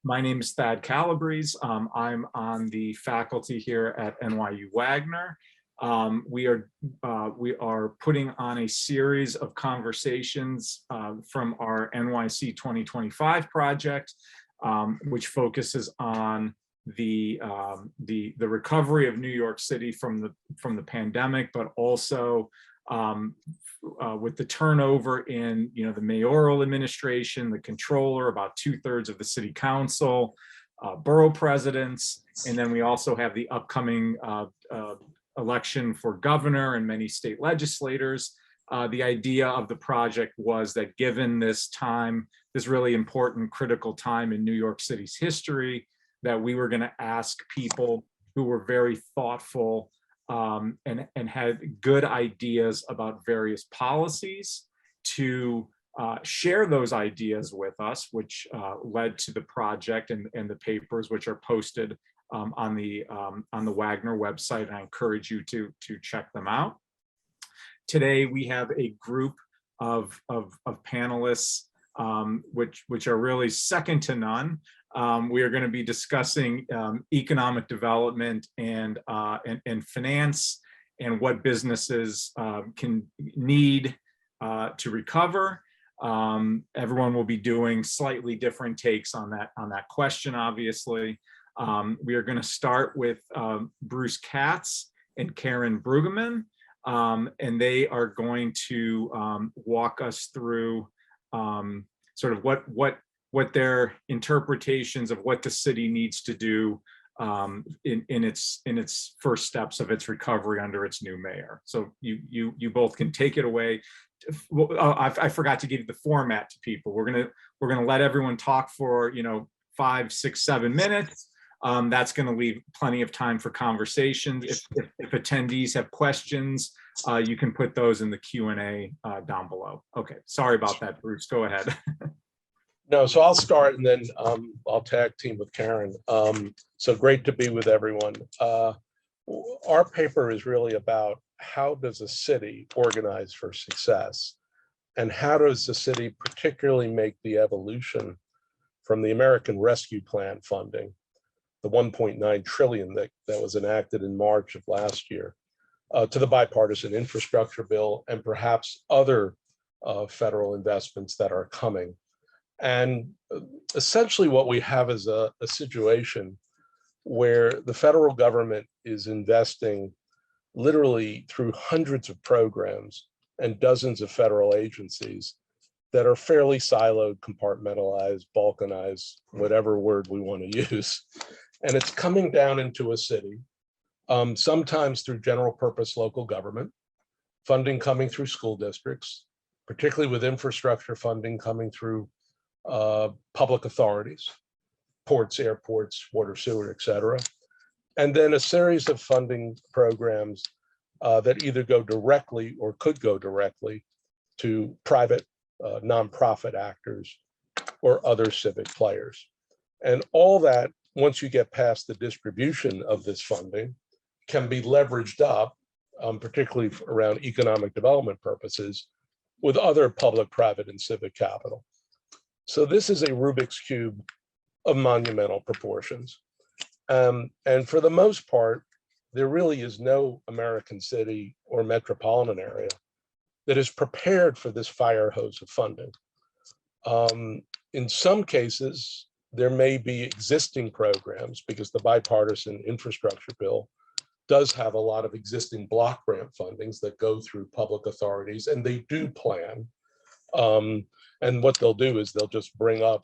My name is Thad Calabrese. I'm on the faculty here at NYU Wagner. We are putting on a series of conversations from our NYC 2025 project, which focuses on the recovery of New York City from the pandemic, but also with the turnover in the mayoral administration, the controller, about 2/3 of the city council, borough presidents, and then we also have the upcoming election for governor and many state legislators. The idea of the project was that given this time, this really important critical time in New York City's history, that we were going to ask people who were very thoughtful and had good ideas about various policies to share those ideas with us, which led to the project and the papers, which are posted on the Wagner website. And I encourage you to check them out. Today we have a group of panelists which are really second to none. We are going to be discussing economic development and finance and what businesses can need to recover. Everyone will be doing slightly different takes on that question, obviously. We are going to start with Bruce Katz and Karyn Bruggeman, and they are going to walk us through sort of what their interpretations of what the city needs to do in its first steps of its recovery under its new mayor. So you both can take it away. I forgot to give the format to people. We're gonna let everyone talk for 5, 6, 7 minutes. That's going to leave plenty of time for conversations. If attendees have questions, you can put those in the Q&A down below. Okay, sorry about that, Bruce. Go ahead. No, so I'll start and then I'll tag team with Karyn. So great to be with everyone. Our paper is really about how does a city organize for success, and how does the city particularly make the evolution from the American Rescue Plan funding, the 1.9 trillion that was enacted in March of last year, to the bipartisan infrastructure bill and perhaps other federal investments that are coming. And essentially what we have is a situation where the federal government is investing literally through hundreds of programs and dozens of federal agencies that are fairly siloed, compartmentalized, balkanized, whatever word we want to use. And it's coming down into a city, sometimes through general purpose local government, funding coming through school districts, particularly with infrastructure funding coming through public authorities, ports, airports, water, sewer, et cetera. And then a series of funding programs that either go directly or could go directly to private nonprofit actors or other civic players. And all that, once you get past the distribution of this funding, can be leveraged up, particularly around economic development purposes, with other public, private, and civic capital. So this is a Rubik's Cube of monumental proportions. And for the most part, there really is no American city or metropolitan area that is prepared for this fire hose of funding. In some cases, there may be existing programs because the bipartisan infrastructure bill does have a lot of existing block grant fundings that go through public authorities, and they do plan. And what they'll do is they'll just bring up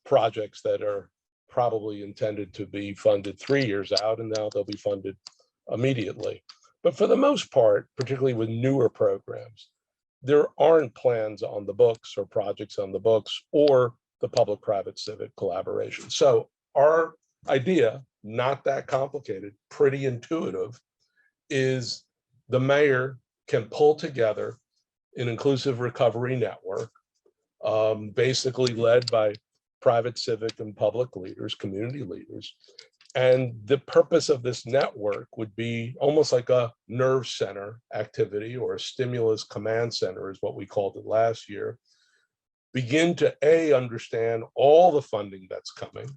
projects that are probably intended to be funded 3 years out, and now they'll be funded immediately. But for the most part, particularly with newer programs, there aren't plans on the books or projects on the books or the public-private civic collaboration. So our idea, not that complicated, pretty intuitive, is the mayor can pull together an inclusive recovery network, basically led by private, civic, and public leaders, community leaders. And the purpose of this network would be almost like a nerve center activity, or a stimulus command center is what we called it last year. Begin to understand all the funding that's coming,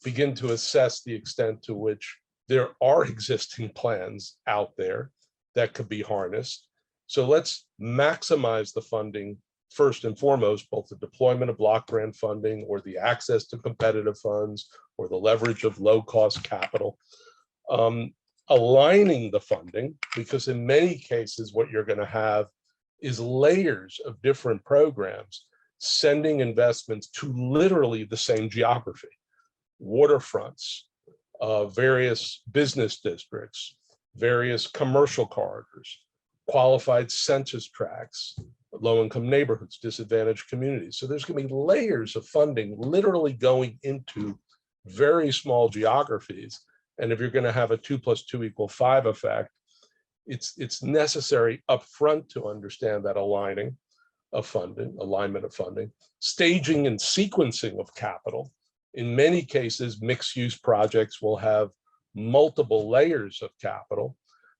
begin to assess the extent to which there are existing plans out there that could be harnessed. So let's maximize the funding first and foremost, both the deployment of block grant funding or the access to competitive funds or the leverage of low-cost capital. Aligning the funding, because in many cases, what you're going to have is layers of different programs sending investments to literally the same geography, waterfronts, various business districts, various commercial corridors, qualified census tracts, low-income neighborhoods, disadvantaged communities. So there's going to be layers of funding literally going into very small geographies. And if you're going to have a 2 + 2 = 5 effect, it's necessary upfront to understand that alignment of funding, staging and sequencing of capital. In many cases, mixed-use projects will have multiple layers of capital,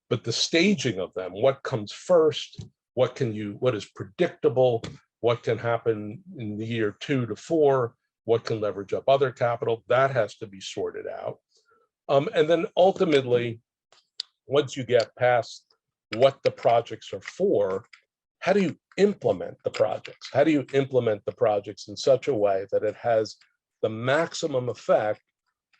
but the staging of them, what comes first, what is predictable, what can happen in the year 2 to 4, what can leverage up other capital, that has to be sorted out. And then ultimately, once you get past what the projects are for, how do you implement the projects? How do you implement the projects in such a way that it has the maximum effect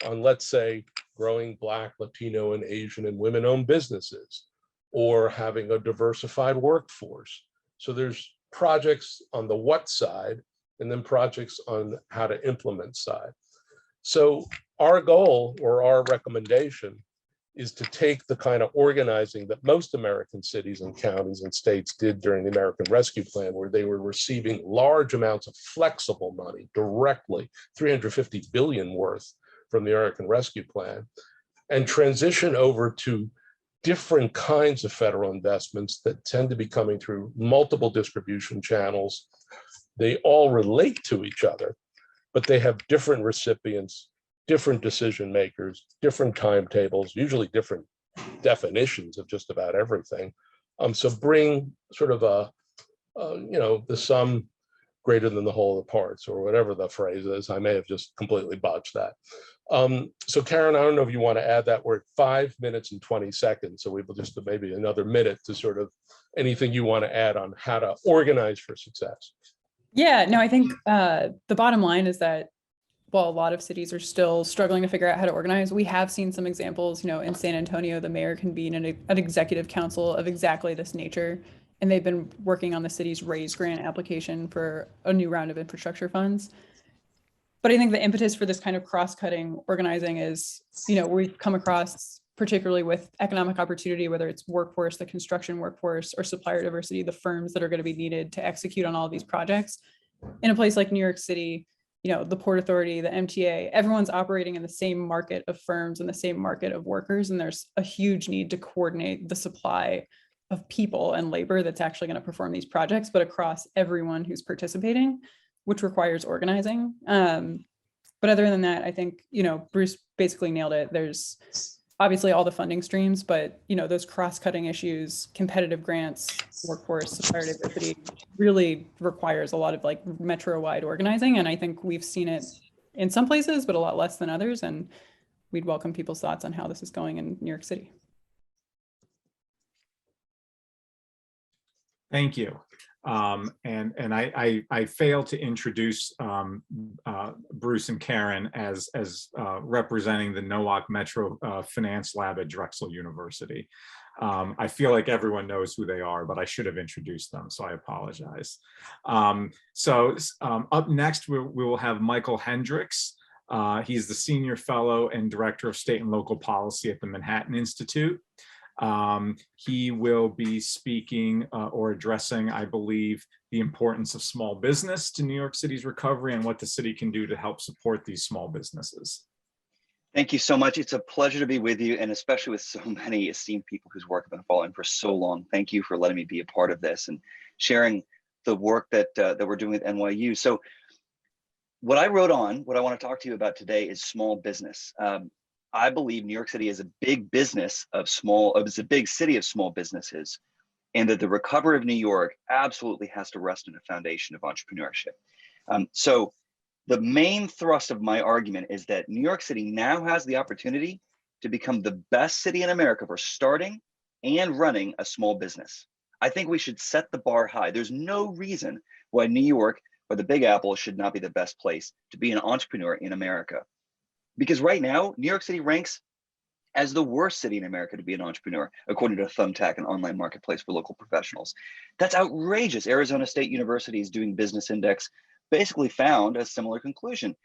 on, let's say, growing Black, Latino, and Asian and women-owned businesses, or having a diversified workforce? So there's projects on the what side, and then projects on how to implement side. So our goal or our recommendation is to take the kind of organizing that most American cities and counties and states did during the American Rescue Plan, where they were receiving large amounts of flexible money directly, $350 billion worth from the American Rescue Plan, and transition over to different kinds of federal investments that tend to be coming through multiple distribution channels. They all relate to each other, but they have different recipients, different decision makers, different timetables, usually different definitions of just about everything. So bring sort of the sum greater than the whole of the parts, or whatever the phrase is. I may have just completely botched that. So Karyn, I don't know if you want to add that. We're at 5 minutes and 20 seconds. So we will just maybe another minute to sort of anything you want to add on how to organize for success. Yeah, no, I think the bottom line is that while a lot of cities are still struggling to figure out how to organize, we have seen some examples. In San Antonio, the mayor convened an executive council of exactly this nature, and they've been working on the city's raise grant application for a new round of infrastructure funds. But I think the impetus for this kind of cross-cutting organizing is, we've come across, particularly with economic opportunity, whether it's workforce, the construction workforce, or supplier diversity, the firms that are going to be needed to execute on all of these projects. In a place like New York City, the Port Authority, the MTA, everyone's operating in the same market of firms and the same market of workers. And there's a huge need to coordinate the supply of people and labor that's actually going to perform these projects, but across everyone who's participating, which requires organizing. But other than that, I think, Bruce basically nailed it. There's obviously all the funding streams, but, those cross-cutting issues, competitive grants, workforce, supplier diversity really requires a lot of metro-wide organizing. And I think we've seen it in some places, but a lot less than others. And we'd welcome people's thoughts on how this is going in New York City. Thank you. And I failed to introduce Bruce and Karyn as representing the NOAC Metro Finance Lab at Drexel University. I feel like everyone knows who they are, but I should have introduced them, so I apologize. Up next, we will have Michael Hendricks. He's the Senior Fellow and Director of State and Local Policy at the Manhattan Institute. He will be speaking or addressing, I believe, the importance of small business to New York City's recovery and what the city can do to help support these small businesses. Thank you so much. It's a pleasure to be with you, and especially with so many esteemed people whose work I've been following for so long. Thank you for letting me be a part of this and sharing the work that we're doing at NYU. So what I wrote on, what I want to talk to you about today is small business. I believe New York City is a big business of it's a big city of small businesses, and that the recovery of New York absolutely has to rest on a foundation of entrepreneurship. So The main thrust of my argument is that New York City now has the opportunity to become the best city in America for starting and running a small business. I think we should set the bar high. There's no reason why New York or the Big Apple should not be the best place to be an entrepreneur in America. Because right now, New York City ranks as the worst city in America to be an entrepreneur, according to Thumbtack, an online marketplace for local professionals. That's outrageous. Arizona State University's Doing Business Index basically found a similar conclusion.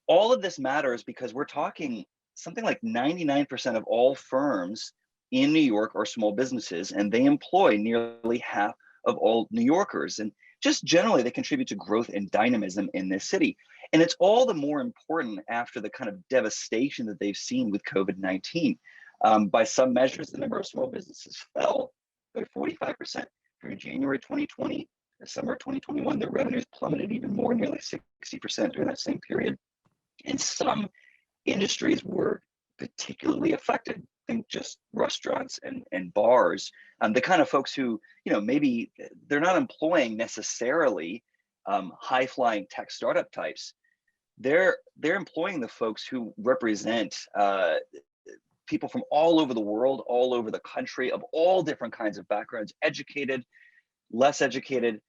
All of this matters because we're talking something like 99% of all firms in New York are small businesses, and they employ nearly half of all New Yorkers. And just generally, they contribute to growth and dynamism in this city. And it's all the more important after the kind of devastation that they've seen with COVID-19. By some measures, the number of small businesses fell by 45% during January 2020. December 2021, their revenues plummeted even more, nearly 60% during that same period. And some industries were particularly affected. Think just restaurants and bars, the kind of folks who, maybe they're not employing necessarily high-flying tech startup types. They're employing the folks who represent people from all over the world, all over the country, of all different kinds of backgrounds, educated, less educated.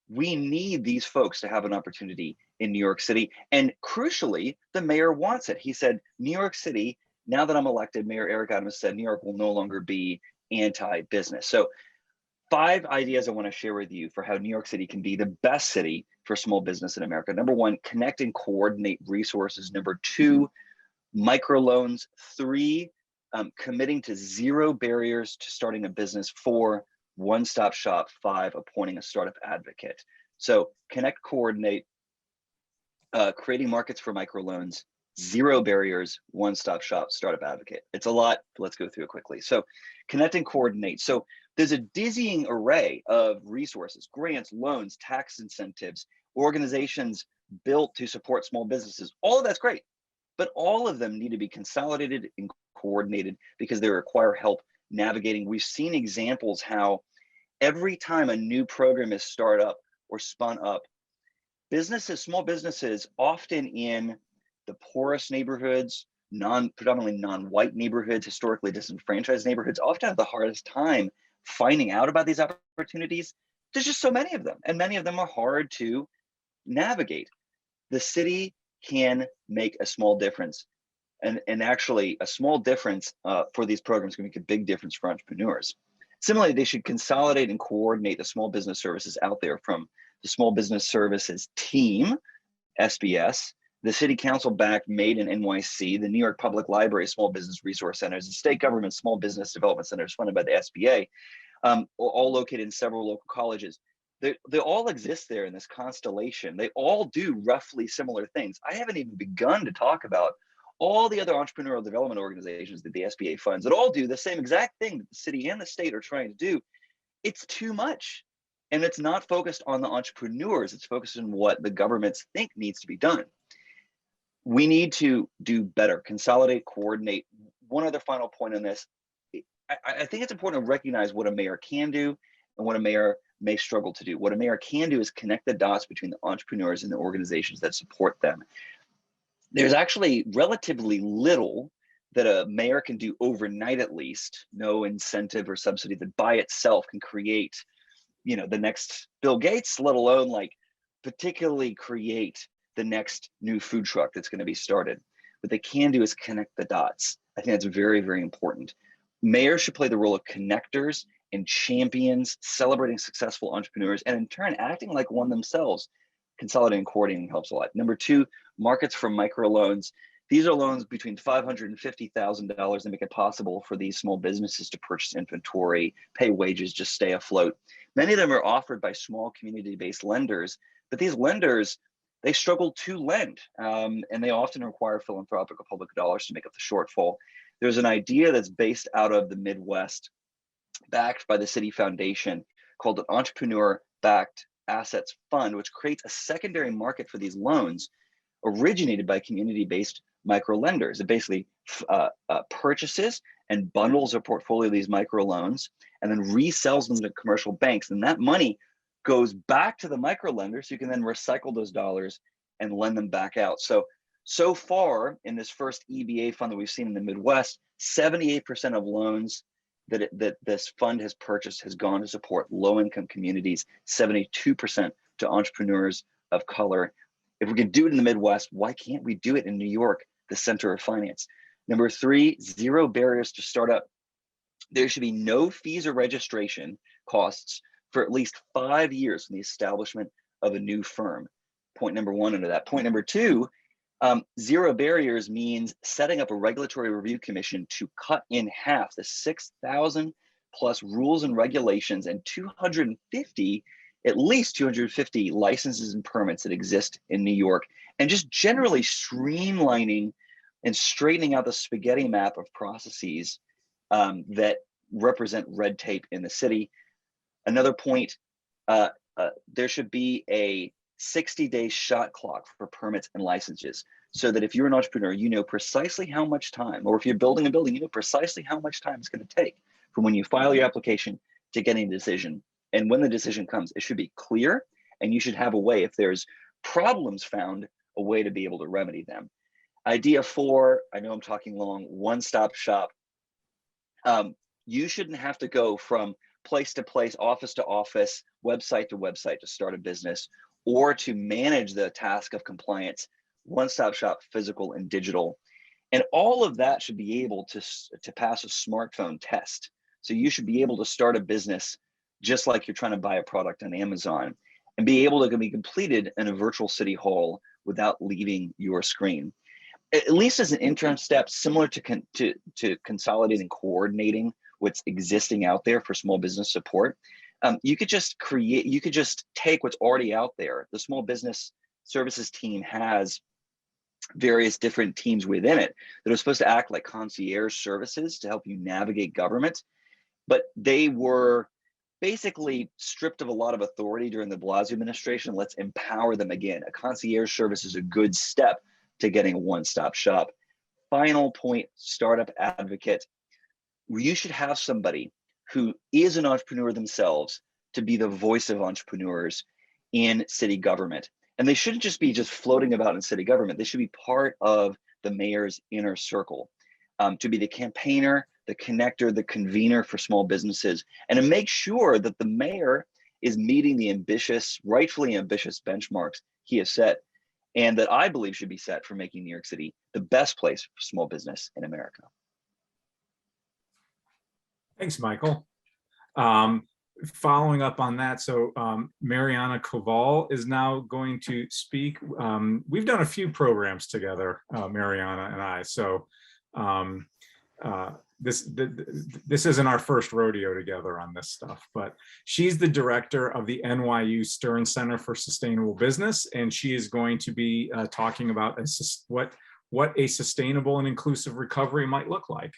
We need these folks to have an opportunity in New York City. And crucially, the mayor wants it. He said, New York City, now that I'm elected, Mayor Eric Adams said New York will no longer be anti-business. So 5 ideas I want to share with you for how New York City can be the best city for small business in America. Number 1, connect and coordinate resources. Number 2, microloans. 3, committing to 0 barriers to starting a business. 4, one-stop shop. 5, appointing a startup advocate. So connect, coordinate, creating markets for microloans, 0 barriers, one-stop shop, startup advocate. It's a lot, but let's go through it quickly. So connect and coordinate. So there's a dizzying array of resources, grants, loans, tax incentives, organizations built to support small businesses. All of that's great, but all of them need to be consolidated and coordinated because they require help navigating. We've seen examples how every time a new program is started up or spun up, small businesses, often in the poorest neighborhoods, predominantly non-white neighborhoods, historically disenfranchised neighborhoods, often have the hardest time finding out about these opportunities. There's just so many of them, and many of them are hard to navigate. The city can make a small difference, and actually a small difference for these programs can make a big difference for entrepreneurs. Similarly, they should consolidate and coordinate the small business services out there, from the Small Business Services Team, SBS, the City Council-backed Made in NYC, the New York Public Library Small Business Resource Centers, and state government small business development centers funded by the SBA, all located in several local colleges. They all exist there in this constellation. They all do roughly similar things. I haven't even begun to talk about all the other entrepreneurial development organizations that the SBA funds that all do the same exact thing that the city and the state are trying to do. It's too much. And it's not focused on the entrepreneurs. It's focused on what the governments think needs to be done. We need to do better, consolidate, coordinate. One other final point on this. I think it's important to recognize what a mayor can do and what a mayor may struggle to do. What a mayor can do is connect the dots between the entrepreneurs and the organizations that support them. There's actually relatively little that a mayor can do overnight, at least, no incentive or subsidy that by itself can create, the next Bill Gates, let alone particularly create the next new food truck that's going to be started. What they can do is connect the dots. I think that's very, very important. Mayors should play the role of connectors and champions, celebrating successful entrepreneurs, and in turn, acting like one themselves. Consolidating and coordinating helps a lot. Number 2, markets for microloans. These are loans between $500 and $50,000 that make it possible for these small businesses to purchase inventory, pay wages, just stay afloat. Many of them are offered by small community-based lenders, but these lenders, they struggle to lend, and they often require philanthropic or public dollars to make up the shortfall. There's an idea that's based out of the Midwest, backed by the City Foundation, called an Entrepreneur-Backed Assets Fund, which creates a secondary market for these loans originated by community-based micro lenders. It basically purchases and bundles a portfolio of these micro loans and then resells them to commercial banks. And that money goes back to the micro lenders who can then recycle those dollars and lend them back out. So far in this first EBA fund that we've seen in the Midwest, 78% of loans that this fund has purchased has gone to support low-income communities, 72% to entrepreneurs of color. If we can do it in the Midwest, why can't we do it in New York, the center of finance? Number 3, zero barriers to start up. There should be no fees or registration costs for at least 5 years from the establishment of a new firm. Point number 1 under that. Point number 2, zero barriers means setting up a regulatory review commission to cut in half the 6,000 plus rules and regulations and at least 250 licenses and permits that exist in New York, and just generally streamlining and straightening out the spaghetti map of processes that represent red tape in the city. Another point, there should be a 60-day shot clock for permits and licenses, so that if you're an entrepreneur, you know precisely how much time, or if you're building a building, you know precisely how much time it's going to take from when you file your application to getting a decision. And when the decision comes, it should be clear, and you should have a way, if there's problems found, a way to be able to remedy them. Idea 4, I know I'm talking long, one-stop shop. You shouldn't have to go from place to place, office to office, website to website to start a business, or to manage the task of compliance. One-stop shop, physical and digital. And all of that should be able to pass a smartphone test. So you should be able to start a business just like you're trying to buy a product on Amazon, and be able to be completed in a virtual city hall without leaving your screen. At least as an interim step, similar to consolidating and coordinating what's existing out there for small business support. You could just take what's already out there. The small business services team has various different teams within it that are supposed to act like concierge services to help you navigate government, but they were basically stripped of a lot of authority during the Blasio administration. Let's empower them again. A concierge service is a good step to getting a one-stop shop. Final point, startup advocate. You should have somebody who is an entrepreneur themselves to be the voice of entrepreneurs in city government. And they shouldn't just be floating about in city government. They should be part of the mayor's inner circle, to be the campaigner, the connector, the convener for small businesses, and to make sure that the mayor is meeting the rightfully ambitious benchmarks he has set, and that I believe should be set for making New York City the best place for small business in America. Thanks, Michael. Following up on that, so Marianna Koval is now going to speak. We've done a few programs together, Marianna and I, so this isn't our first rodeo together on this stuff, but she's the director of the NYU Stern Center for Sustainable Business, and she is going to be talking about what a sustainable and inclusive recovery might look like.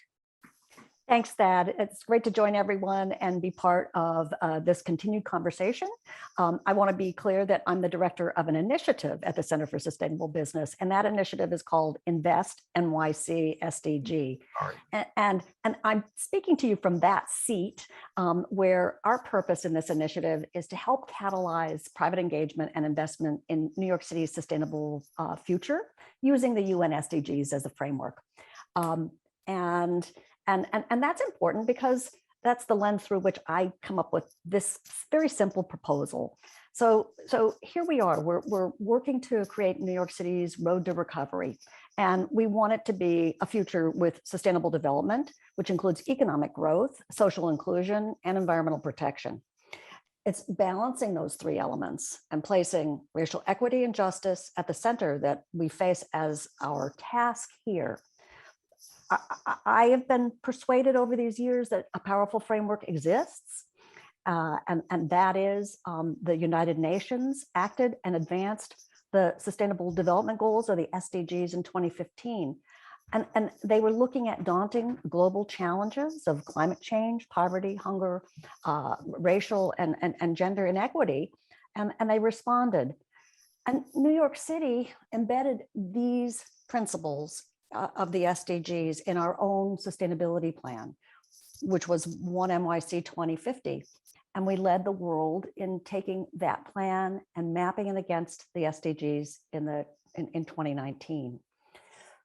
Thanks, Thad. It's great to join everyone and be part of this continued conversation. I want to be clear that I'm the director of an initiative at the Center for Sustainable Business, and that initiative is called Invest NYC SDG. And I'm speaking to you from that seat, where our purpose in this initiative is to help catalyze private engagement and investment in New York City's sustainable future using the UN SDGs as a framework. And that's important because that's the lens through which I come up with this very simple proposal. So here we are, we're working to create New York City's road to recovery. And we want it to be a future with sustainable development, which includes economic growth, social inclusion, and environmental protection. It's balancing those three elements and placing racial equity and justice at the center that we face as our task here. I have been persuaded over these years that a powerful framework exists, and that is the United Nations acted and advanced the Sustainable Development Goals, or the SDGs, in 2015. And they were looking at daunting global challenges of climate change, poverty, hunger, racial and gender inequity, and they responded. And New York City embedded these principles of the SDGs in our own sustainability plan, which was 1 NYC 2050. And we led the world in taking that plan and mapping it against the SDGs in 2019.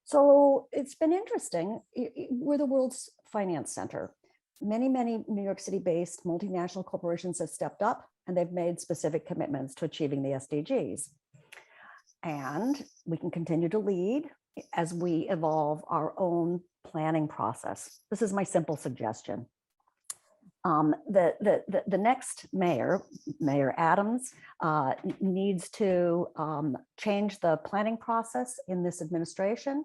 So it's been interesting. We're the world's finance center. Many New York City-based multinational corporations have stepped up and they've made specific commitments to achieving the SDGs. And we can continue to lead as we evolve our own planning process. This is my simple suggestion. The next mayor, Mayor Adams, needs to change the planning process in this administration.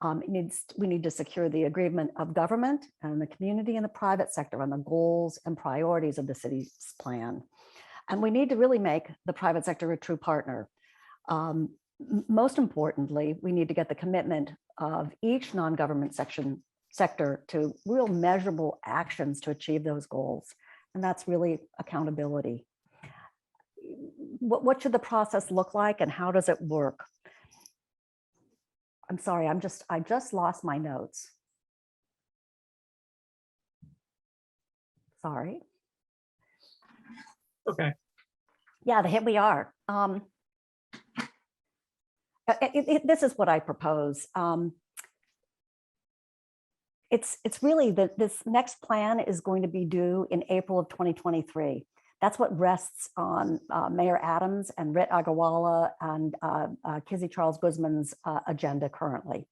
We need to secure the agreement of government and the community and the private sector on the goals and priorities of the city's plan. And we need to really make the private sector a true partner. Most importantly, we need to get the commitment of each non-government sector to real measurable actions to achieve those goals. And that's really accountability. What should the process look like and how does it work? I'm sorry, I just lost my notes. Sorry. Okay. Yeah, here we are. This is what I propose. It's really that this next plan is going to be due in April of 2023. That's what rests on Mayor Adams and Rit Agarwala and Kizzy Charles Guzman's agenda currently.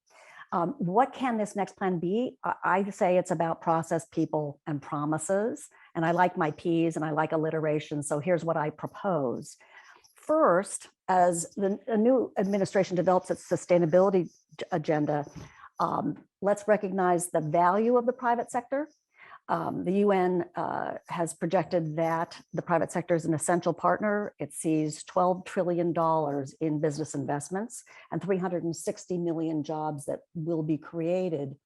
What can this next plan be? I say it's about process, people, and promises. And I like my P's and I like alliteration. So here's what I propose. First, as a new administration develops its sustainability agenda, let's recognize the value of the private sector. The UN has projected that the private sector is an essential partner. It sees $12 trillion in business investments and 360 million jobs that will be created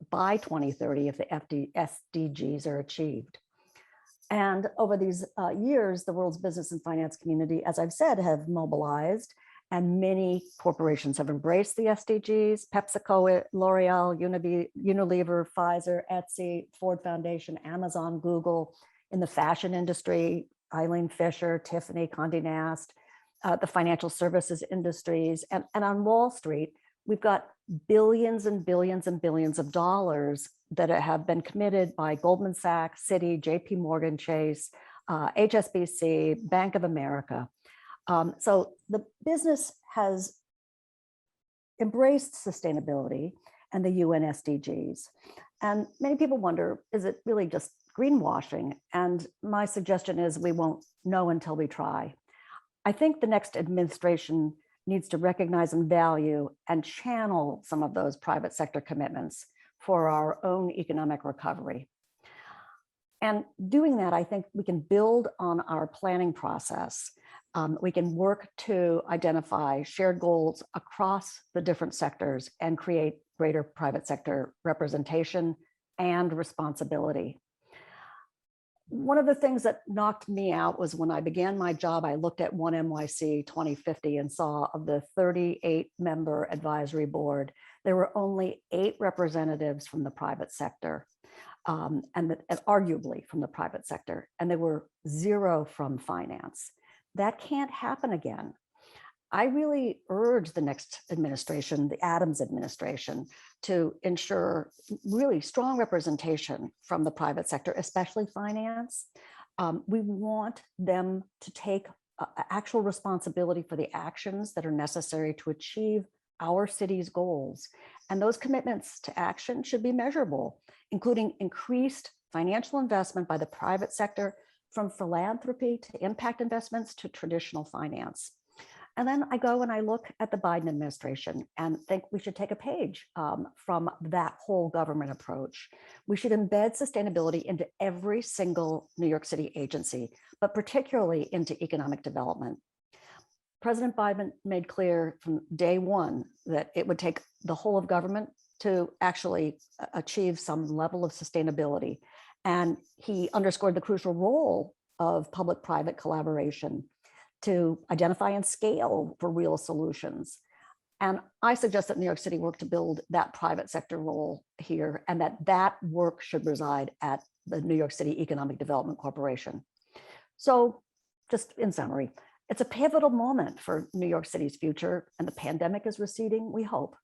by 2030 if the SDGs are achieved. And over these years, the world's business and finance community, as I've said, have mobilized, and many corporations have embraced the SDGs: PepsiCo, L'Oreal, Unilever, Pfizer, Etsy, Ford Foundation, Amazon, Google. In the fashion industry, Eileen Fisher, Tiffany, Condé Nast, the financial services industries, and on Wall Street, we've got billions and billions and billions of dollars that have been committed by Goldman Sachs, Citi, JP Morgan Chase, HSBC, Bank of America. So the business has embraced sustainability and the UN SDGs. And many people wonder, is it really just greenwashing? And my suggestion is we won't know until we try. I think the next administration needs to recognize and value and channel some of those private sector commitments for our own economic recovery. And doing that, I think we can build on our planning process. We can work to identify shared goals across the different sectors and create greater private sector representation and responsibility. One of the things that knocked me out was when I began my job, I looked at One NYC 2050 and saw of the 38-member advisory board, there were only 8 representatives from the private sector, and arguably from the private sector, and there were 0 from finance. That can't happen again. I really urge the next administration, the Adams administration, to ensure really strong representation from the private sector, especially finance. We want them to take actual responsibility for the actions that are necessary to achieve our city's goals. And those commitments to action should be measurable, including increased financial investment by the private sector, from philanthropy to impact investments to traditional finance. And then I go and I look at the Biden administration and think we should take a page from that whole government approach. We should embed sustainability into every single New York City agency, but particularly into economic development. President Biden made clear from day one that it would take the whole of government to actually achieve some level of sustainability. And he underscored the crucial role of public-private collaboration to identify and scale for real solutions. And I suggest that New York City work to build that private sector role here, and that work should reside at the New York City Economic Development Corporation. So just in summary, it's a pivotal moment for New York City's future, and the pandemic is receding, we hope.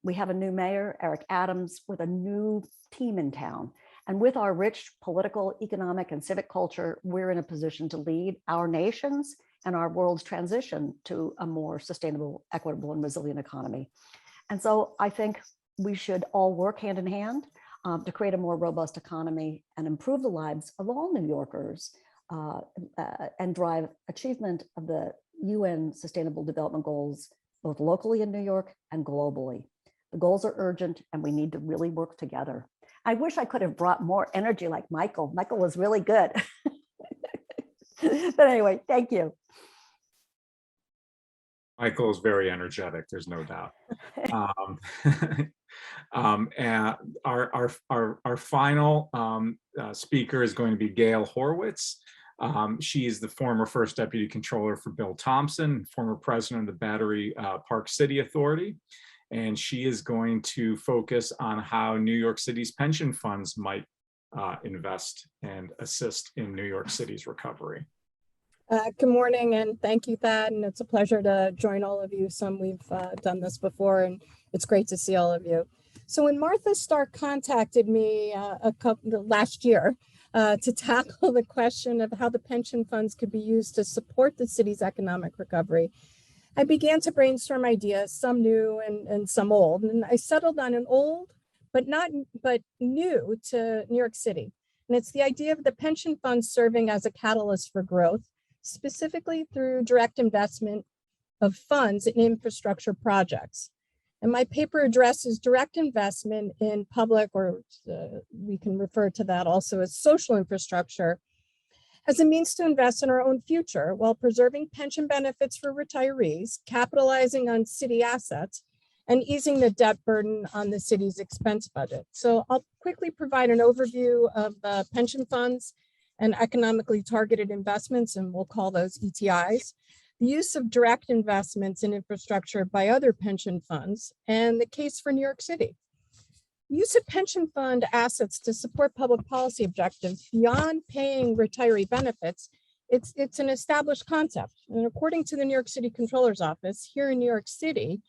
We have a new mayor, Eric Adams, with a new team in town. And with our rich political, economic, and civic culture, we're in a position to lead our nation's and our world's transition to a more sustainable, equitable, and resilient economy. And so I think we should all work hand in hand to create a more robust economy and improve the lives of all New Yorkers and drive achievement of the UN Sustainable Development Goals, both locally in New York and globally. The goals are urgent and we need to really work together. I wish I could have brought more energy like Michael. Michael was really good. But anyway, thank you. Michael is very energetic, there's no doubt. And our final speaker is going to be Gail Horwitz. She is the former first deputy controller for Bill Thompson, former president of the Battery Park City Authority. And she is going to focus on how New York City's pension funds might invest and assist in New York City's recovery. Good morning, and thank you, Thad. And it's a pleasure to join all of you. We've done this before, and it's great to see all of you. So when Martha Stark contacted me last year to tackle the question of how the pension funds could be used to support the city's economic recovery, I began to brainstorm ideas, some new and some old. And I settled on an old, but new to New York City. And it's the idea of the pension funds serving as a catalyst for growth, specifically through direct investment of funds in infrastructure projects. And my paper addresses direct investment in public, or we can refer to that also as social infrastructure, as a means to invest in our own future while preserving pension benefits for retirees, capitalizing on city assets, and easing the debt burden on the city's expense budget. So I'll quickly provide an overview of the pension funds and economically targeted investments, and we'll call those ETIs, the use of direct investments in infrastructure by other pension funds, and the case for New York City. Use of pension fund assets to support public policy objectives beyond paying retiree benefits, it's an established concept. And according to the New York City Comptroller's Office, here in New York City,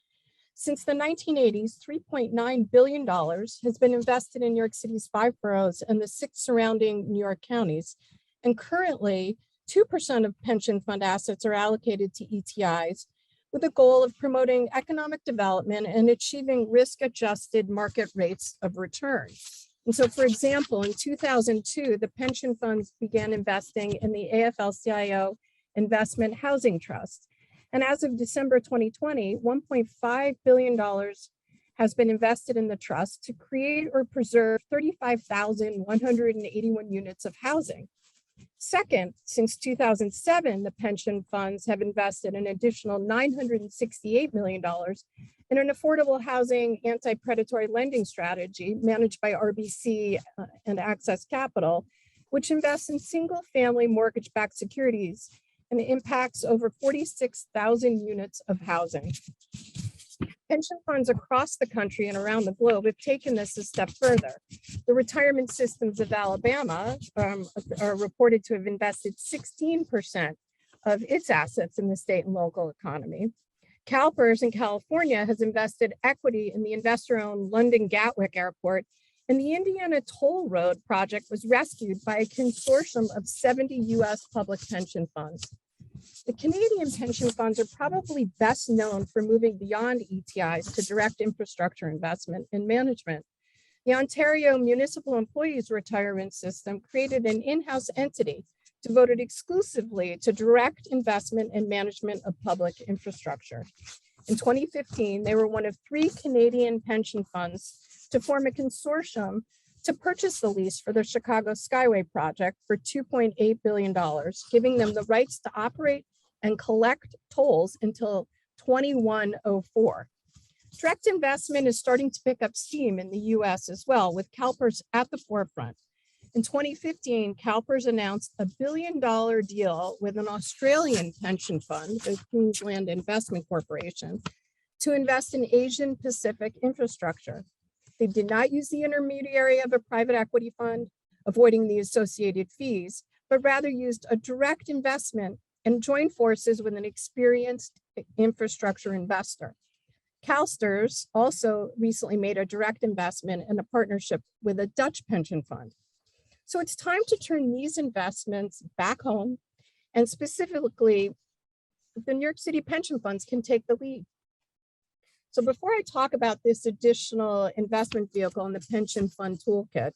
since the 1980s, $3.9 billion has been invested in New York City's 5 boroughs and the 6 surrounding New York counties. And currently, 2% of pension fund assets are allocated to ETIs with the goal of promoting economic development and achieving risk-adjusted market rates of return. And so, for example, in 2002, the pension funds began investing in the AFL-CIO Investment Housing Trust. And as of December 2020, $1.5 billion has been invested in the trust to create or preserve 35,181 units of housing. Second, since 2007, the pension funds have invested an additional $968 million in an affordable housing anti-predatory lending strategy managed by RBC and Access Capital, which invests in single-family mortgage-backed securities and impacts over 46,000 units of housing. Pension funds across the country and around the globe have taken this a step further. The retirement systems of Alabama are reported to have invested 16% of its assets in the state and local economy. CalPERS in California has invested equity in the investor-owned London Gatwick Airport, and the Indiana Toll Road project was rescued by a consortium of 70 US public pension funds. The Canadian pension funds are probably best known for moving beyond ETIs to direct infrastructure investment and management. The Ontario Municipal Employees Retirement System created an in-house entity devoted exclusively to direct investment and management of public infrastructure. In 2015, they were one of 3 Canadian pension funds to form a consortium to purchase the lease for the Chicago Skyway project for $2.8 billion, giving them the rights to operate and collect tolls until 2104. Direct investment is starting to pick up steam in the US as well, with CalPERS at the forefront. In 2015, CalPERS announced a $1 billion deal with an Australian pension fund, the Queensland Investment Corporation, to invest in Asian Pacific infrastructure. They did not use the intermediary of a private equity fund, avoiding the associated fees, but rather used a direct investment and joined forces with an experienced infrastructure investor. CalSTRS also recently made a direct investment in a partnership with a Dutch pension fund. So it's time to turn these investments back home, and specifically, the New York City pension funds can take the lead. So before I talk about this additional investment vehicle in the pension fund toolkit,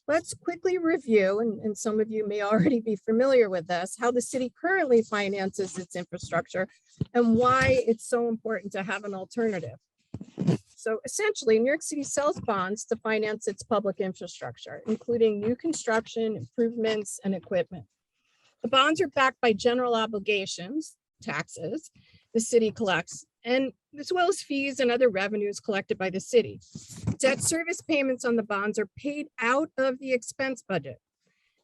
let's quickly review, and some of you may already be familiar with this, how the city currently finances its infrastructure and why it's so important to have an alternative. So essentially, New York City sells bonds to finance its public infrastructure, including new construction, improvements, and equipment. The bonds are backed by general obligations, taxes, the city collects, and as well as fees and other revenues collected by the city. Debt service payments on the bonds are paid out of the expense budget.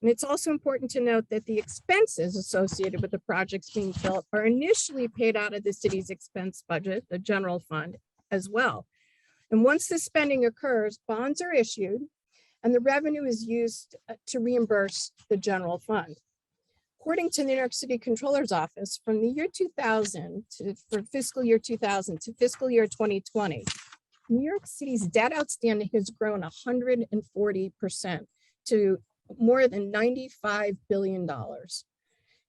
And it's also important to note that the expenses associated with the projects being built are initially paid out of the city's expense budget, the general fund, as well. And once the spending occurs, bonds are issued and the revenue is used to reimburse the general fund. According to the New York City Comptroller's Office, from the year 2000 for fiscal year 2000 to fiscal year 2020, New York City's debt outstanding has grown 140% to more than $95 billion.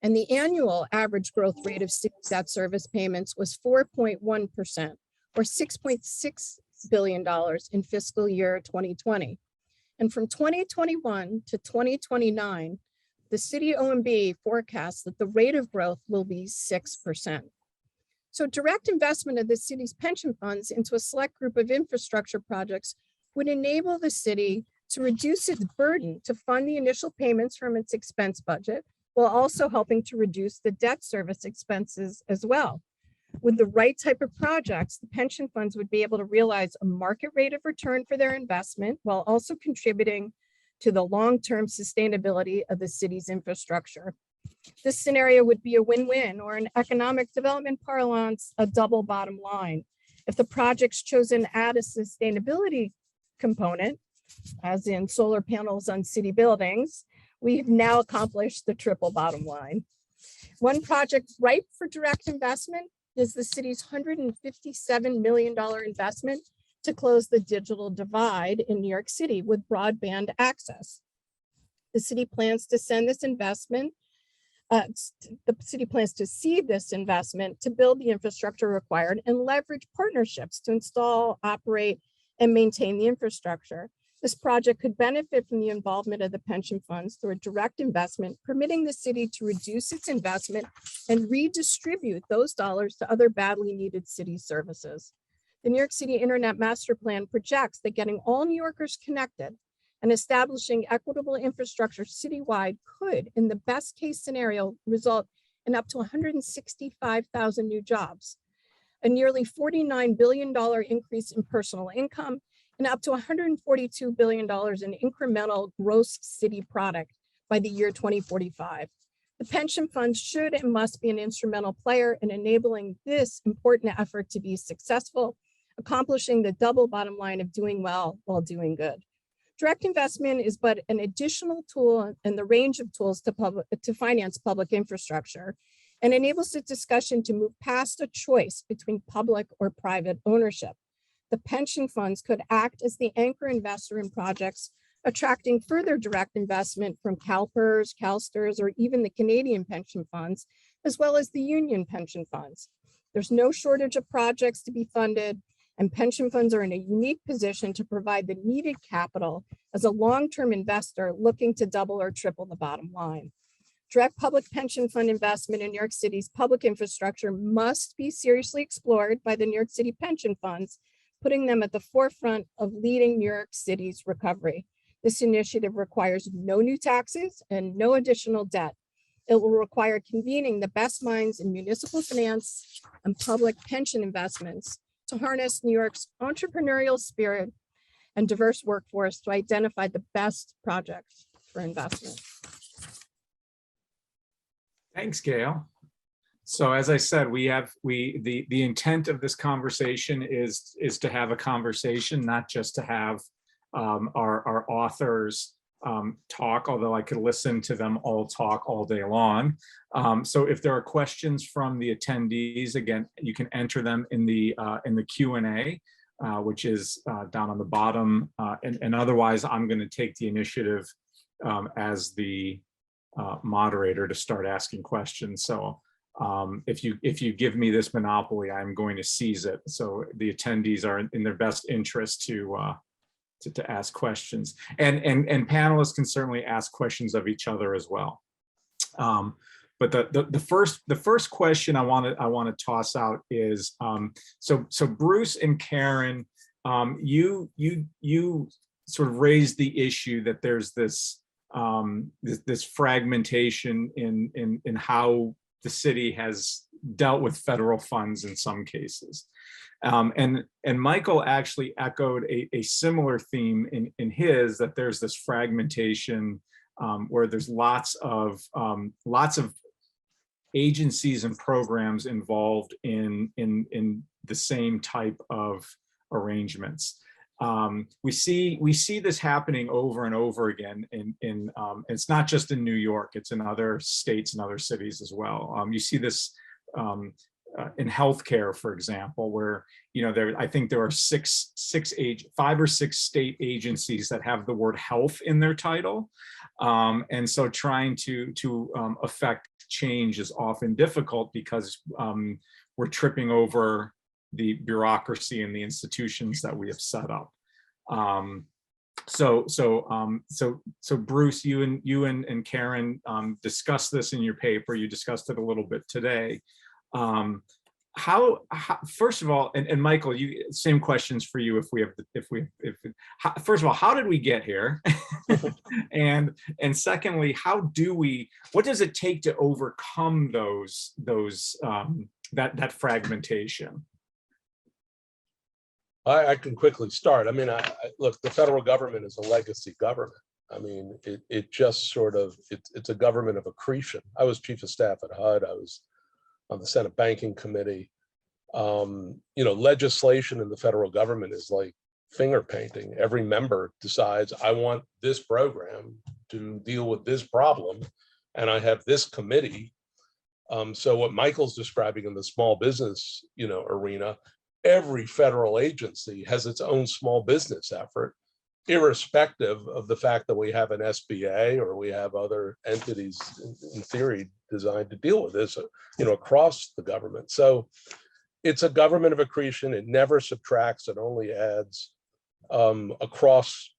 And the annual average growth rate of city debt service payments was 4.1%, or $6.6 billion in fiscal year 2020. And from 2021 to 2029, the city OMB forecasts that the rate of growth will be 6%. So direct investment of the city's pension funds into a select group of infrastructure projects would enable the city to reduce its burden to fund the initial payments from its expense budget, while also helping to reduce the debt service expenses as well. With the right type of projects, the pension funds would be able to realize a market rate of return for their investment while also contributing to the long-term sustainability of the city's infrastructure. This scenario would be a win-win, or in economic development parlance, a double bottom line. If the projects chosen add a sustainability component, as in solar panels on city buildings, we've now accomplished the triple bottom line. One project ripe for direct investment is the city's $157 million investment to close the digital divide in New York City with broadband access. The city plans to send this investment, the city plans to seed this investment to build the infrastructure required and leverage partnerships to install, operate, and maintain the infrastructure. This project could benefit from the involvement of the pension funds through a direct investment, permitting the city to reduce its investment and redistribute those dollars to other badly needed city services. The New York City Internet Master Plan projects that getting all New Yorkers connected and establishing equitable infrastructure citywide could, in the best case scenario, result in up to 165,000 new jobs, a nearly $49 billion increase in personal income, and up to $142 billion in incremental gross city product by the year 2045. The pension funds should and must be an instrumental player in enabling this important effort to be successful, accomplishing the double bottom line of doing well while doing good. Direct investment is but an additional tool in the range of tools to finance public infrastructure, and enables the discussion to move past a choice between public or private ownership. The pension funds could act as the anchor investor in projects, attracting further direct investment from CalPERS, CalSTRS, or even the Canadian pension funds, as well as the union pension funds. There's no shortage of projects to be funded, and pension funds are in a unique position to provide the needed capital as a long-term investor looking to double or triple the bottom line. Direct public pension fund investment in New York City's public infrastructure must be seriously explored by the New York City pension funds, putting them at the forefront of leading New York City's recovery. This initiative requires no new taxes and no additional debt. It will require convening the best minds in municipal finance and public pension investments to harness New York's entrepreneurial spirit and diverse workforce to identify the best projects for investment. Thanks, Gail. So as I said, the intent of this conversation is to have a conversation, not just to have our authors talk, although I could listen to them all talk all day long. So if there are questions from the attendees, again, you can enter them in the Q&A, which is down on the bottom. And otherwise, I'm going to take the initiative as the moderator to start asking questions. So if you give me this monopoly, I'm going to seize it. So the attendees are in their best interest to ask questions, and panelists can certainly ask questions of each other as well. But the first question I want to toss out is so Bruce and Karyn, you sort of raised the issue that there's this this fragmentation in how the city has dealt with federal funds in some cases. And Michael actually echoed a similar theme in his, that there's this fragmentation where there's lots of agencies and programs involved in the same type of arrangements. We see this happening over and over again it's not just in New York, it's in other states and other cities as well. You see this in healthcare, for example, where I think there are five or six state agencies that have the word health in their title, and so trying to affect change is often difficult because we're tripping over the bureaucracy and the institutions that we have set up. So Bruce, you and Karyn discussed this in your paper. You discussed it a little bit today. How first of all, and Michael, same questions for you. First of all, how did we get here? and secondly, what does it take to overcome that fragmentation? I can quickly start. I mean, look, the federal government is a legacy government. I mean, it just sort of, it's a government of accretion. I was chief of staff at HUD. I was on the Senate Banking Committee. Legislation in the federal government is like finger painting. Every member decides, I want this program to deal with this problem, and I have this committee. So what Michael's describing in the small business, arena, every federal agency has its own small business effort, irrespective of the fact that we have an SBA or we have other entities in theory designed to deal with this, across the government. So it's a government of accretion. It never subtracts, it only adds across,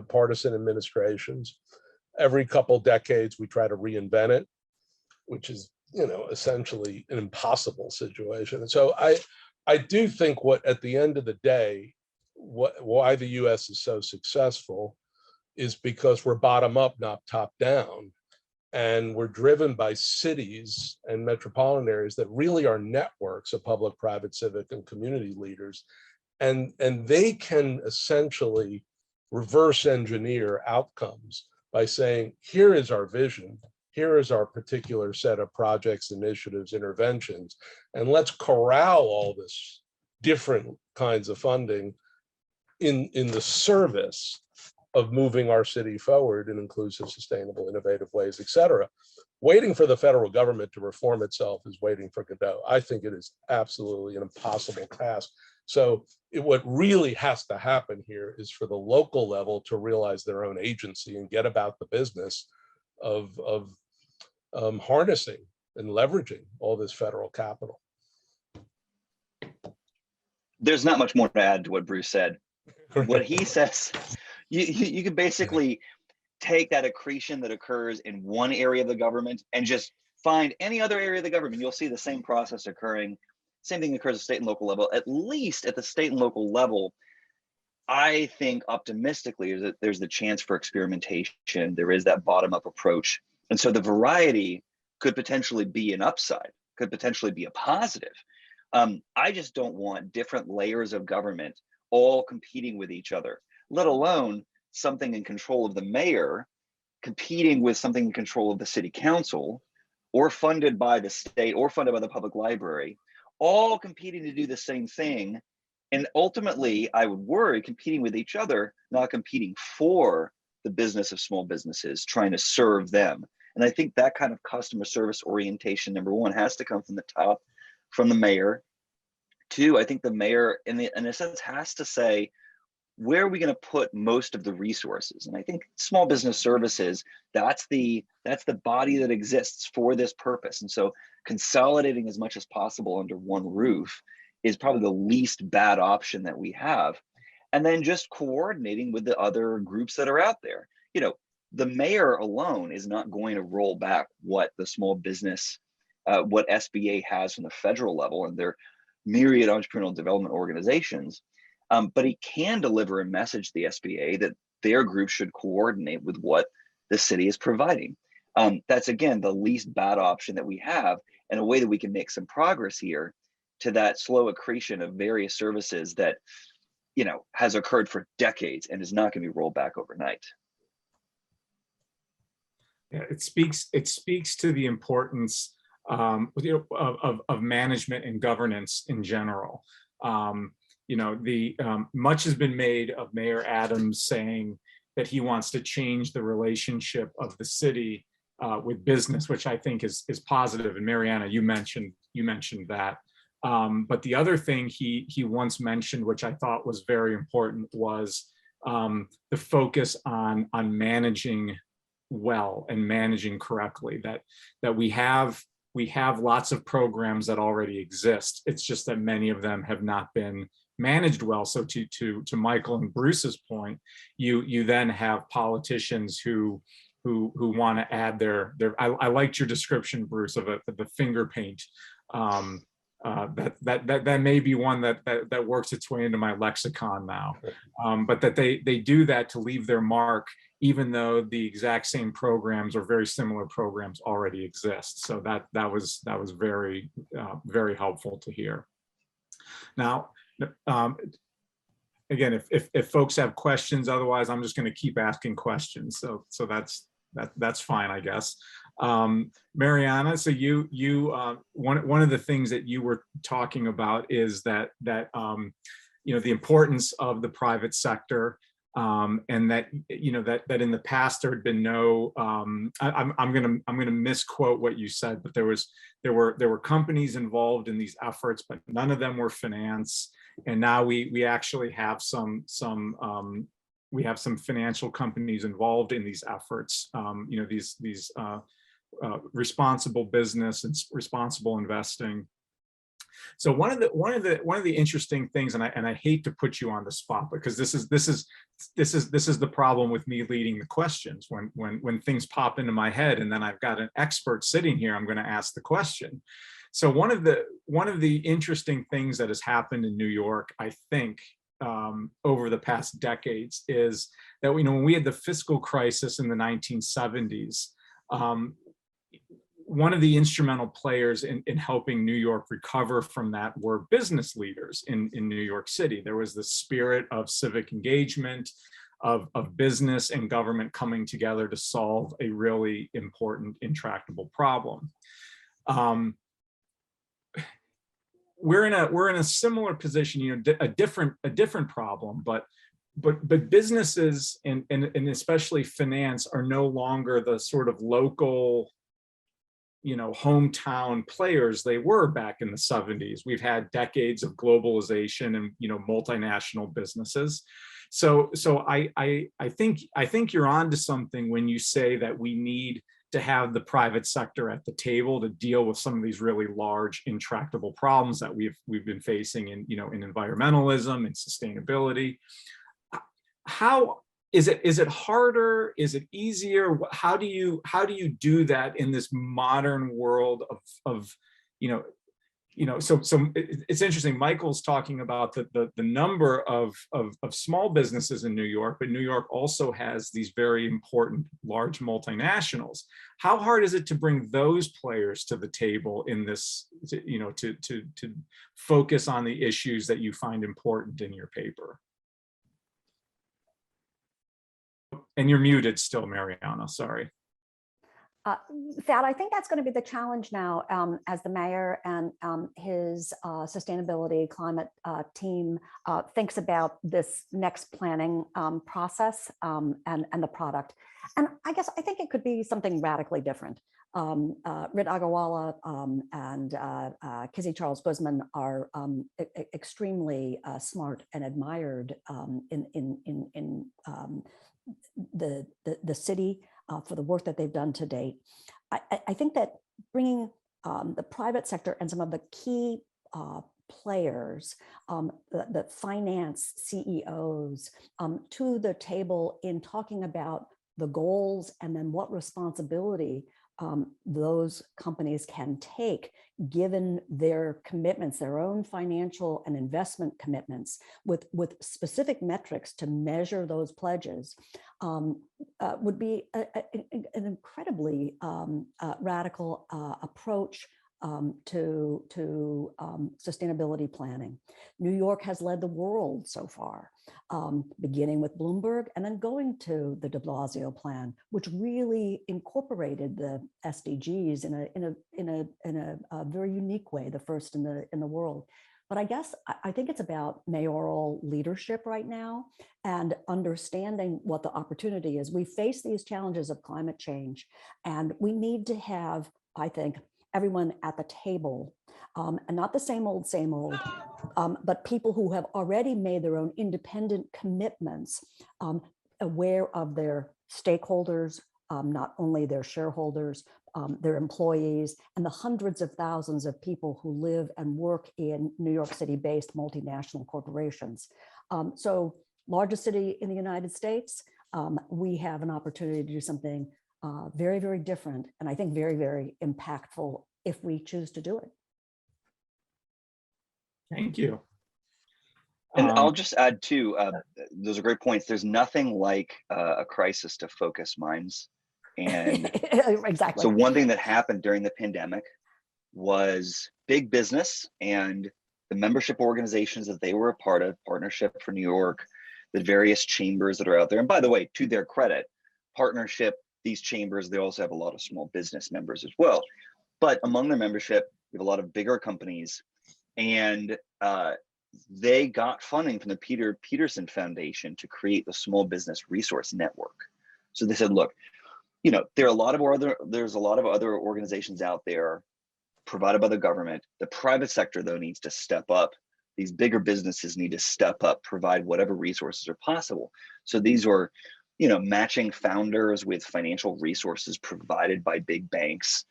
partisan administrations. Every couple decades, we try to reinvent it, which is, essentially an impossible situation. And so I do think at the end of the day, why the US is so successful is because we're bottom up, not top down. And we're driven by cities and metropolitan areas that really are networks of public, private, civic, and community leaders. And they can essentially reverse engineer outcomes by saying, here is our vision, here is our particular set of projects, initiatives, interventions, and let's corral all this different kinds of funding in the service of moving our city forward in inclusive, sustainable, innovative ways, et cetera. Waiting for the federal government to reform itself is waiting for Godot. I think it is absolutely an impossible task. So what really has to happen here is for the local level to realize their own agency and get about the business of harnessing and leveraging all this federal capital. There's not much more to add to what Bruce said. What he says, you could basically take that accretion that occurs in one area of the government and just find any other area of the government. You'll see the same process occurring. Same thing occurs at state and local level. At least at the state and local level, I think optimistically is that there's the chance for experimentation. There is that bottom-up approach. And so the variety could potentially be an upside, could potentially be a positive. I just don't want different layers of government all competing with each other, let alone something in control of the mayor competing with something in control of the city council or funded by the state or funded by the public library, all competing to do the same thing. And ultimately, I would worry competing with each other, not competing for the business of small businesses, trying to serve them. And I think that kind of customer service orientation, number one, has to come from the top, from the mayor. Two, I think the mayor, in a sense, has to say, where are we going to put most of the resources? And I think small business services, that's the body that exists for this purpose. And so consolidating as much as possible under one roof is probably the least bad option that we have. And then just coordinating with the other groups that are out there. You know, the mayor alone is not going to roll back what the small business, what SBA has from the federal level and their myriad entrepreneurial development organizations. But he can deliver a message to the SBA that their group should coordinate with what the city is providing. That's, again, the least bad option that we have, and a way that we can make some progress here to that slow accretion of various services that, you know, has occurred for decades and is not going to be rolled back overnight. Yeah, it speaks to the importance of management and governance in general. You know, much has been made of Mayor Adams saying that he wants to change the relationship of the city with business, which I think is positive. And Marianna, you mentioned that. But the other thing he once mentioned, which I thought was very important, was the focus on managing well and managing correctly. That we have lots of programs that already exist. It's just that many of them have not been managed well. So to Michael and Bruce's point, you then have politicians who want to add their I liked your description, Bruce, of the finger paint. That may be one that works its way into my lexicon now, but that they do that to leave their mark, even though the exact same programs or very similar programs already exist. So that was very very helpful to hear. Now, again, if folks have questions, otherwise I'm just going to keep asking questions. So that's fine, I guess. Marianna, so you one of the things that you were talking about is that you know, the importance of the private sector, and that, you know, that in the past there had been no I'm gonna misquote what you said, but there were companies involved in these efforts, but none of them were finance. And now we actually have some financial companies involved in these efforts. You know, these responsible business and responsible investing. So one of the interesting things, and I hate to put you on the spot, because this is the problem with me leading the questions. When things pop into my head and then I've got an expert sitting here, I'm going to ask the question. So one of the interesting things that has happened in New York, I think, over the past decades, is that, you know, when we had the fiscal crisis in the 1970s, one of the instrumental players in helping New York recover from that were business leaders in New York City. There was the spirit of civic engagement, of business and government coming together to solve a really important, intractable problem. We're in a similar position, you know, a different problem, but businesses and especially finance are no longer the sort of local, you know, hometown players they were back in the 70s. We've had decades of globalization and, you know, multinational businesses. So I think you're onto something when you say that we need to have the private sector at the table to deal with some of these really large, intractable problems that we've been facing in, you know, in environmentalism and sustainability. How is it harder? Is it easier? How do you do that in this modern world of so it's interesting. Michael's talking about the number of small businesses in New York, but New York also has these very important large multinationals. How hard is it to bring those players to the table in this, to focus on the issues that you find important in your paper? And you're muted still, Marianna, sorry. Thad, I think that's going to be the challenge now as the mayor and his sustainability climate team thinks about this next planning process and the product. And I guess I think it could be something radically different. Rit Agrawala and Kizzy Charles Guzman are extremely smart and admired in the city for the work that they've done to date. I think that bringing the private sector and some of the key players, the finance CEOs to the table in talking about the goals and then what responsibility those companies can take given their commitments, their own financial and investment commitments with specific metrics to measure those pledges would be an incredibly radical approach to sustainability planning. New York has led the world so far, beginning with Bloomberg and then going to the de Blasio plan, which really incorporated the SDGs in a very unique way, the first in the world. But I guess I think it's about mayoral leadership right now and understanding what the opportunity is. We face these challenges of climate change, and we need to have, I think, everyone at the table, and not the same old, but people who have already made their own independent commitments, aware of their stakeholders, not only their shareholders, their employees, and the hundreds of thousands of people who live and work in New York City-based multinational corporations. So largest city in the United States, we have an opportunity to do something very, very different, and I think very, very impactful if we choose to do it. Thank you. And I'll just add too, those are great points. There's nothing like a crisis to focus minds. And exactly. so one thing that happened during the pandemic was big business and the membership organizations that they were a part of, Partnership for New York, the various chambers that are out there. And by the way, to their credit, Partnership, these chambers, they also have a lot of small business members as well. But among their membership, we have a lot of bigger companies, and they got funding from the Peter Peterson Foundation to create the Small Business Resource Network. So they said, look, you know, there's a lot of other organizations out there provided by the government. The private sector, though, needs to step up. These bigger businesses need to step up, provide whatever resources are possible. So these are, you know, matching founders with financial resources provided by big banks,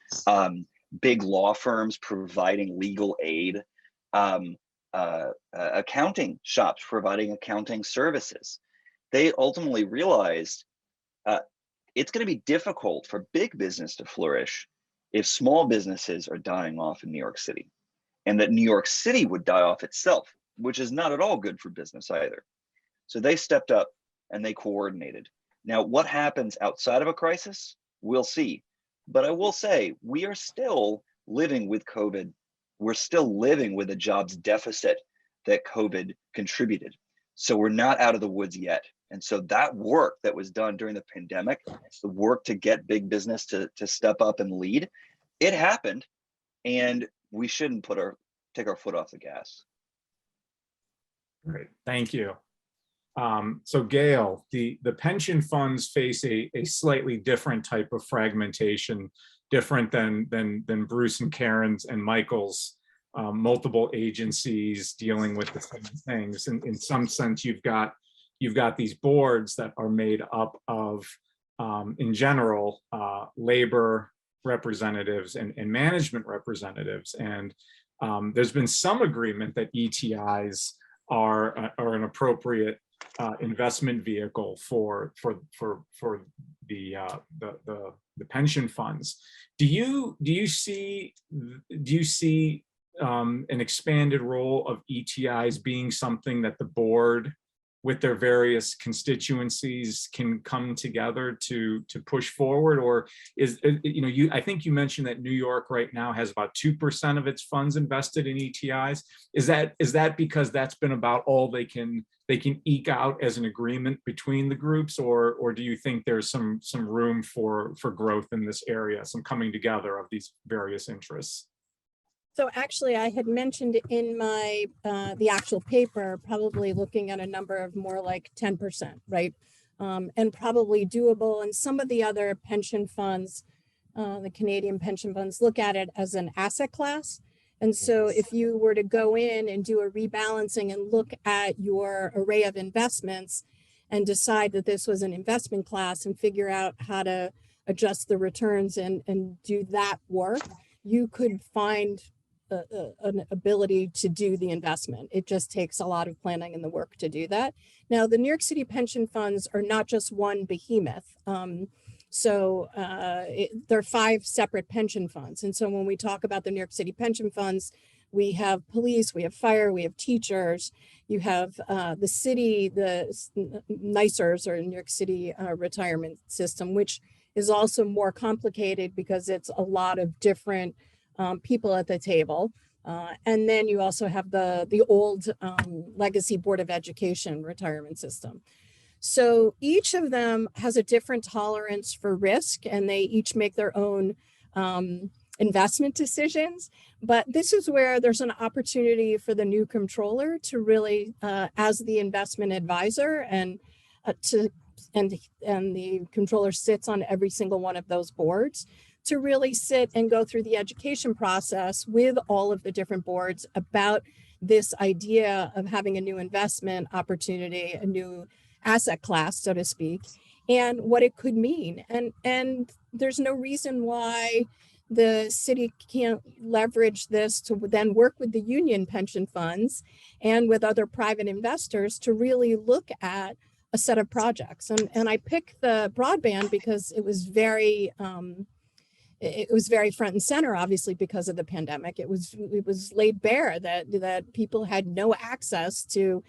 big law firms providing legal aid, accounting shops providing accounting services. They ultimately realized it's going to be difficult for big business to flourish if small businesses are dying off in New York City, and that New York City would die off itself, which is not at all good for business either. So they stepped up and they coordinated. Now, what happens outside of a crisis, we'll see. But I will say, we are still living with COVID. We're still living with a jobs deficit that COVID contributed. So we're not out of the woods yet. And so that work that was done during the pandemic, the work to get big business to step up and lead, it happened. And we shouldn't take our foot off the gas. Great, thank you. So Gail, the pension funds face a slightly different type of fragmentation, different than Bruce and Karyn's and Michael's multiple agencies dealing with the same things. And in some sense, you've got these boards that are made up of, in general, labor representatives and management representatives. And there's been some agreement that ETIs are an appropriate investment vehicle for the pension funds. Do you see an expanded role of ETIs being something that the board with their various constituencies can come together to push forward? Or I think you mentioned that New York right now has about 2% of its funds invested in ETIs. Is that because that's been about all they can eke out as an agreement between the groups, or do you think there's some room for growth in this area, some coming together of these various interests? So actually, I had mentioned in my the actual paper, probably looking at a number of more like 10%, right? And probably doable. And some of the other pension funds, the Canadian pension funds, look at it as an asset class. And so if you were to go in and do a rebalancing and look at your array of investments and decide that this was an investment class and figure out how to adjust the returns and do that work, you could find an ability to do the investment. It just takes a lot of planning and the work to do that. Now, the New York City pension funds are not just one behemoth. There are 5 separate pension funds. And so when we talk about the New York City pension funds, we have police, we have fire, we have teachers, you have the city, the NYCERS, or New York City retirement system, which is also more complicated because it's a lot of different people at the table. And then you also have the old legacy Board of Education retirement system. So each of them has a different tolerance for risk, and they each make their own investment decisions. But this is where there's an opportunity for the new controller to really, as the investment advisor, and the controller sits on every single one of those boards, to really sit and go through the education process with all of the different boards about this idea of having a new investment opportunity, a new asset class, so to speak, and what it could mean. And there's no reason why the city can't leverage this to then work with the union pension funds and with other private investors to really look at a set of projects. And I picked the broadband because it was very front and center, obviously, because of the pandemic. It was laid bare that people had no access to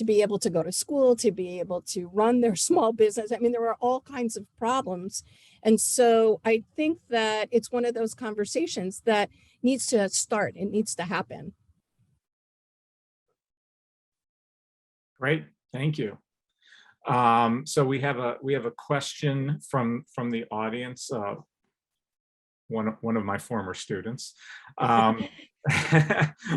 be able to go to school, to be able to run their small business. I mean, there were all kinds of problems. And so I think that it's one of those conversations that needs to start. It needs to happen. Great, thank you. So we have a question from the audience. One of my former students.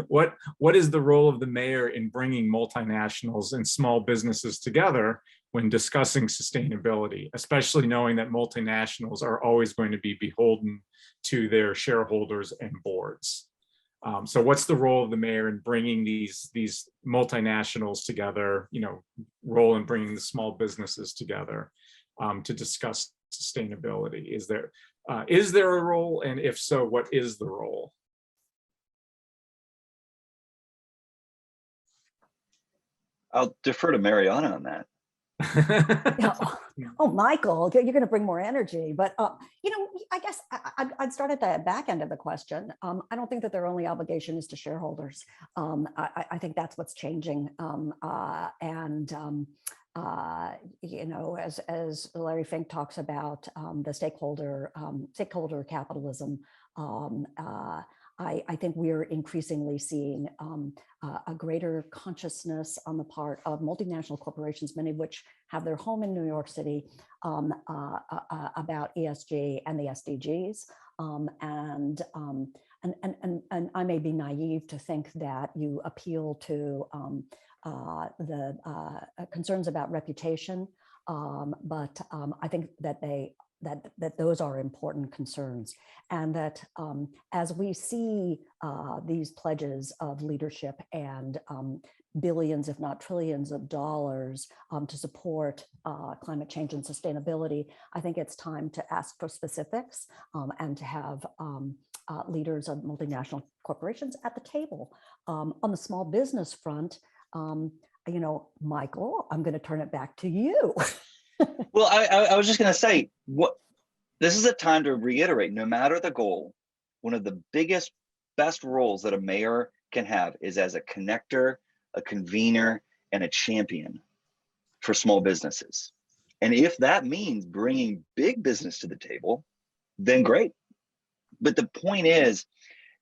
What is the role of the mayor in bringing multinationals and small businesses together when discussing sustainability, especially knowing that multinationals are always going to be beholden to their shareholders and boards? So what's the role of the mayor in bringing these multinationals together, role in bringing the small businesses together to discuss sustainability? Is there a role? And if so, what is the role? I'll defer to Marianna on that. Oh, Michael, you're going to bring more energy. But, I guess I'd start at the back end of the question. I don't think that their only obligation is to shareholders. I think that's what's changing. As Larry Fink talks about the stakeholder capitalism, I think we're increasingly seeing a greater consciousness on the part of multinational corporations, many of which have their home in New York City, about ESG and the SDGs. And I may be naive to think that you appeal to the concerns about reputation, but I think that that those are important concerns, and that as we see these pledges of leadership and billions, if not trillions of dollars to support climate change and sustainability, I think it's time to ask for specifics and to have leaders of multinational corporations at the table. On the small business front, Michael, I'm going to turn it back to you. Well, I was just going to say, this is a time to reiterate, no matter the goal, one of the best roles that a mayor can have is as a connector, a convener, and a champion for small businesses. And if that means bringing big business to the table, then great. But the point is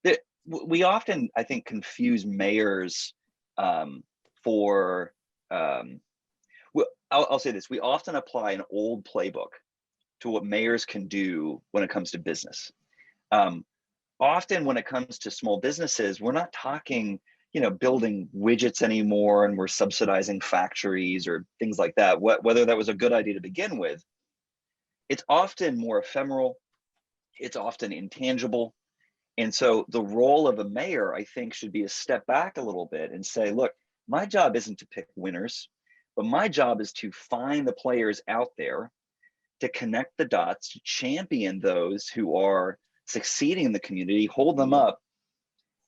that we often, I think, confuse mayors I'll say this, we often apply an old playbook to what mayors can do when it comes to business. Often when it comes to small businesses, we're not talking, building widgets anymore, and we're subsidizing factories or things like that, whether that was a good idea to begin with. It's often more ephemeral, it's often intangible. And so the role of a mayor, I think, should be a step back a little bit and say, look, my job isn't to pick winners, but my job is to find the players out there, to connect the dots, to champion those who are succeeding in the community, hold them up,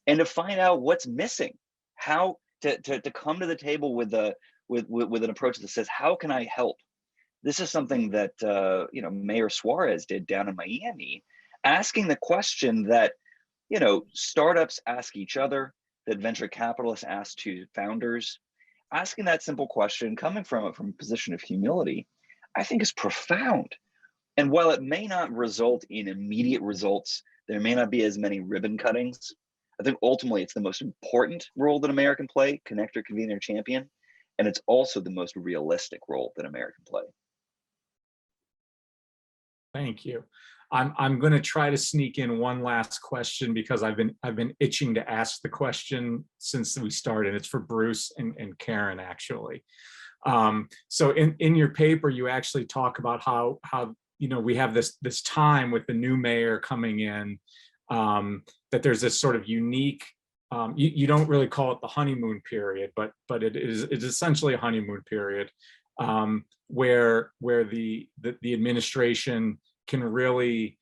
and to find out what's missing. How to come to the table with an approach that says, how can I help? This is something that Mayor Suarez did down in Miami, asking the question that startups ask each other, that venture capitalists ask to founders. Asking that simple question, coming from a position of humility, I think is profound. And while it may not result in immediate results, there may not be as many ribbon cuttings, I think ultimately it's the most important role that a mayor can play, connector, convener, champion, and it's also the most realistic role that a mayor can play. Thank you. I'm going to try to sneak in one last question because I've been itching to ask the question since we started. It's for Bruce and Karyn, actually. So in your paper, you actually talk about how we have this time with the new mayor coming in, that there's this sort of unique, you don't really call it the honeymoon period, but it's essentially a honeymoon period, where the administration can really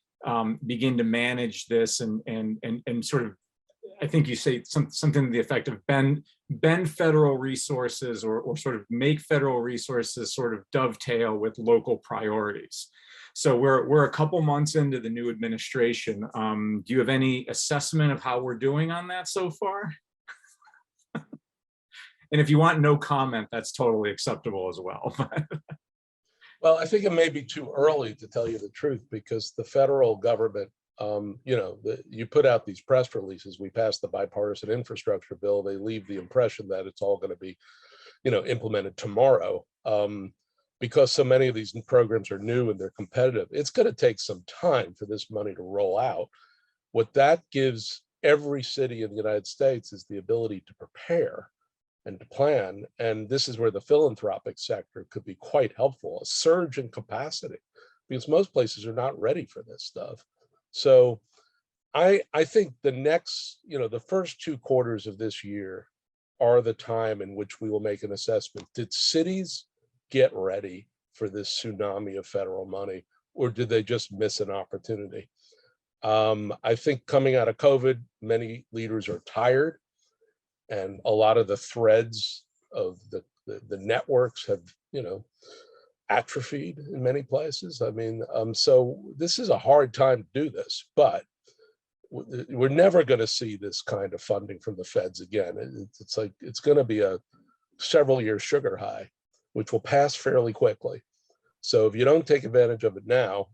begin to manage this and sort of, I think you say something to the effect of bend federal resources or sort of make federal resources sort of dovetail with local priorities. So we're a couple months into the new administration. Do you have any assessment of how we're doing on that so far? And if you want no comment, that's totally acceptable as well. Well, I think it may be too early to tell you the truth, because the federal government, you put out these press releases, we passed the bipartisan infrastructure bill, they leave the impression that it's all going to be, implemented tomorrow. Because so many of these programs are new and they're competitive, it's going to take some time for this money to roll out. What that gives every city in the United States is the ability to prepare and to plan. And this is where the philanthropic sector could be quite helpful, a surge in capacity, because most places are not ready for this stuff. So I think the next, the first 2 quarters of this year are the time in which we will make an assessment. Did cities get ready for this tsunami of federal money, or did they just miss an opportunity? I think coming out of COVID, many leaders are tired, and a lot of the threads of the networks have, atrophied in many places. I mean, so this is a hard time to do this, but we're never going to see this kind of funding from the feds again. It's like, it's going to be a several year sugar high, which will pass fairly quickly. So if you don't take advantage of it now,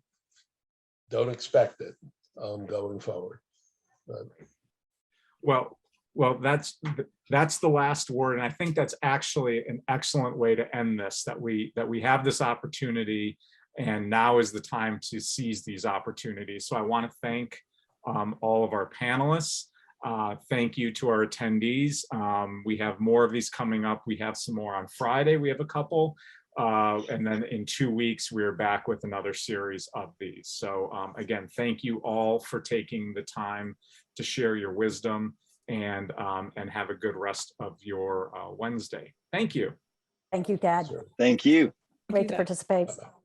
don't expect it going forward. Well, that's the last word, and I think that's actually an excellent way to end this. That we have this opportunity, and now is the time to seize these opportunities. So I want to thank all of our panelists. Thank you to our attendees. We have more of these coming up. We have some more on Friday. We have a couple, and then in 2 weeks we're back with another series of these. So again, thank you all for taking the time to share your wisdom. And have a good rest of your Wednesday. Thank you. Thank you, Dad. Sure. Thank you. Great to participate. Bye-bye.